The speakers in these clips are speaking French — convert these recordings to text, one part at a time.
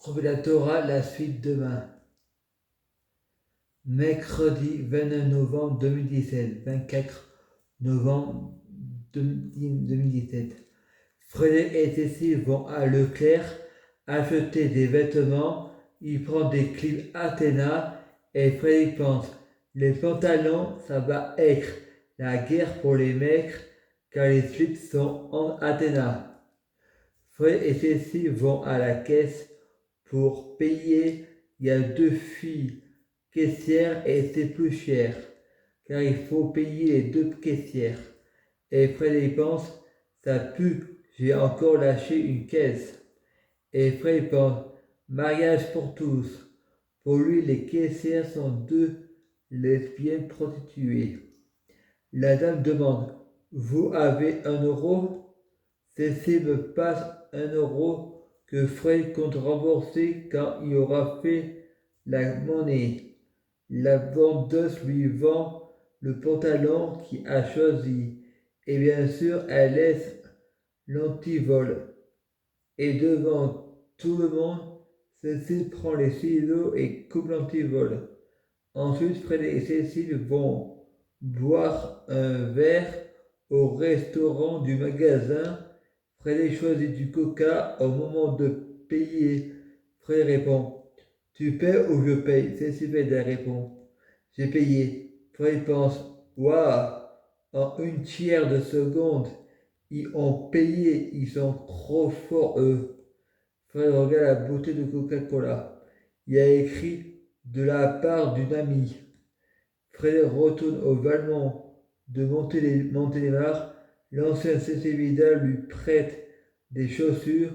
Revue de la Torah, la suite demain. Mercredi 29 novembre 2017, 24 novembre 2017. Frédéric et Cécile vont à Leclerc acheter des vêtements. Il prend des clips Athéna et Frédéric pense les pantalons, ça va être la guerre pour les mecs car les slips sont en Athéna. Fred et Cécile vont à la caisse pour payer. Il y a 2 filles caissières et c'est plus cher car il faut payer les 2 caissières. Et Fred y pense, ça pue, j'ai encore lâché une caisse. Et Fred pense, mariage pour tous. Pour lui, les caissières sont 2 lesbiennes prostituées. La dame demande, vous avez 1 euro? Cécile me passe 1 euro que Fred compte rembourser quand il aura fait la monnaie. La vendeuse lui vend le pantalon qu'il a choisi et bien sûr elle laisse l'antivol. Et devant tout le monde, Cécile prend les ciseaux et coupe l'antivol. Ensuite, Fred et Cécile vont boire un verre au restaurant du magasin. Fred choisit du coca au moment de payer. Fred répond, tu paies ou je paye? Cécile répond, j'ai payé. Fred pense, waouh, en 1/3 de seconde, ils ont payé, ils sont trop forts eux. Fred regarde la bouteille de Coca-Cola. Il y a écrit de la part d'une amie. Fred retourne au Valmont de Montélimar. L'ancien Cécile Vidal lui prête des chaussures.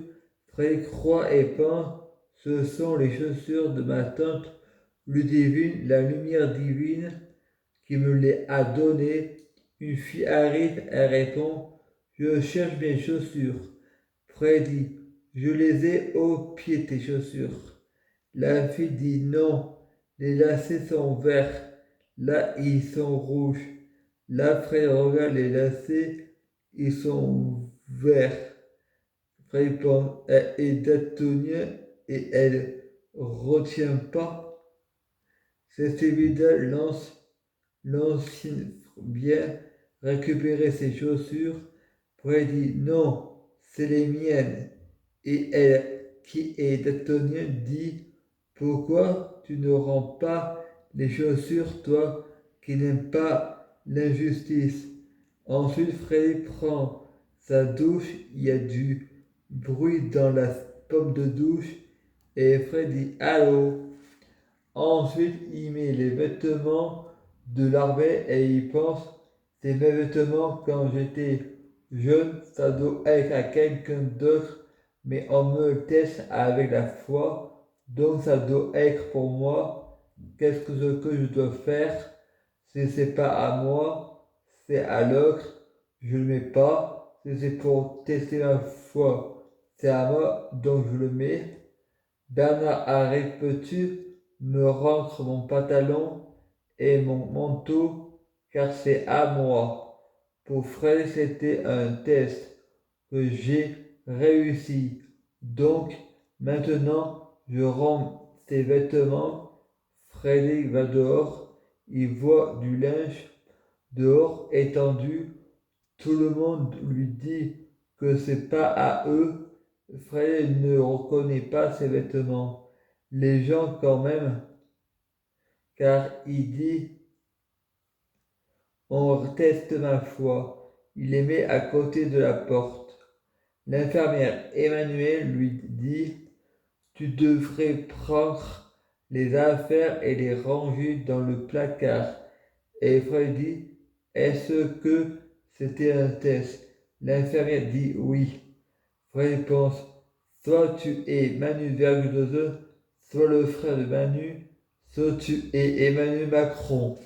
Fred croit et pense, ce sont les chaussures de ma tante Ludivine, la lumière divine qui me les a données. Une fille arrive, elle répond, je cherche mes chaussures. Fred dit, je les ai au pied tes chaussures. La fille dit non, les lacets sont verts, là ils sont rouges. Là Fred regarde les lacets, ils sont verts. Fred pense, elle est daltonienne et elle retient pas. Cécile Vidal lance l'ancien bien récupérer ses chaussures. Fred dit non, c'est les miennes. Et elle, qui est daltonienne, dit pourquoi tu ne rends pas les chaussures, toi qui n'aimes pas l'injustice? Ensuite, Fred prend sa douche, il y a du bruit dans la pomme de douche et Fred dit allô. Ensuite, il met les vêtements de l'armée et il pense c'est mes vêtements quand j'étais jeune, ça doit être à quelqu'un d'autre, mais on me le teste avec la foi, donc ça doit être pour moi. Qu'est-ce que je dois faire? Si c'est pas à moi, c'est à l'autre, je le mets pas. Si c'est pour tester ma foi, c'est à moi, donc je le mets. Bernard arrive, peux-tu me rendre mon pantalon et mon manteau, car c'est à moi. Pour Fred, c'était un test que j'ai réussi. Donc, maintenant, je rends ses vêtements. Frédéric va dehors, il voit du linge dehors étendu. Tout le monde lui dit que c'est pas à eux. Frédéric ne reconnaît pas ses vêtements. Les gens quand même, car il dit on teste ma foi. Il les met à côté de la porte. L'infirmière Emmanuelle lui dit tu devrais prendre les affaires et les ranger dans le placard. Et Fred dit est-ce que c'était un test? L'infirmière dit oui. Fred pense soit tu es Manu Vergudose, soit le frère de Manu, soit tu es Emmanuel Macron.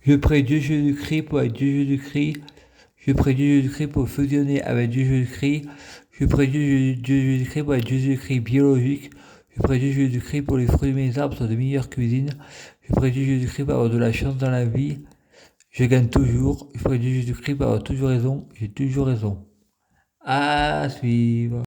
Je prie Dieu Jésus-Christ pour être Dieu Jésus-Christ. Je prie Dieu Jésus-Christ pour fusionner avec Dieu Jésus-Christ. Je prie Dieu Jésus-Christ pour être Dieu Jésus-Christ biologique. Je prie Dieu Jésus-Christ pour les fruits de mes arbres soient de meilleure cuisine. Je prie Dieu Jésus-Christ pour avoir de la chance dans la vie. Je gagne toujours. Je prie Dieu Jésus-Christ pour avoir toujours raison. J'ai toujours raison. À suivre.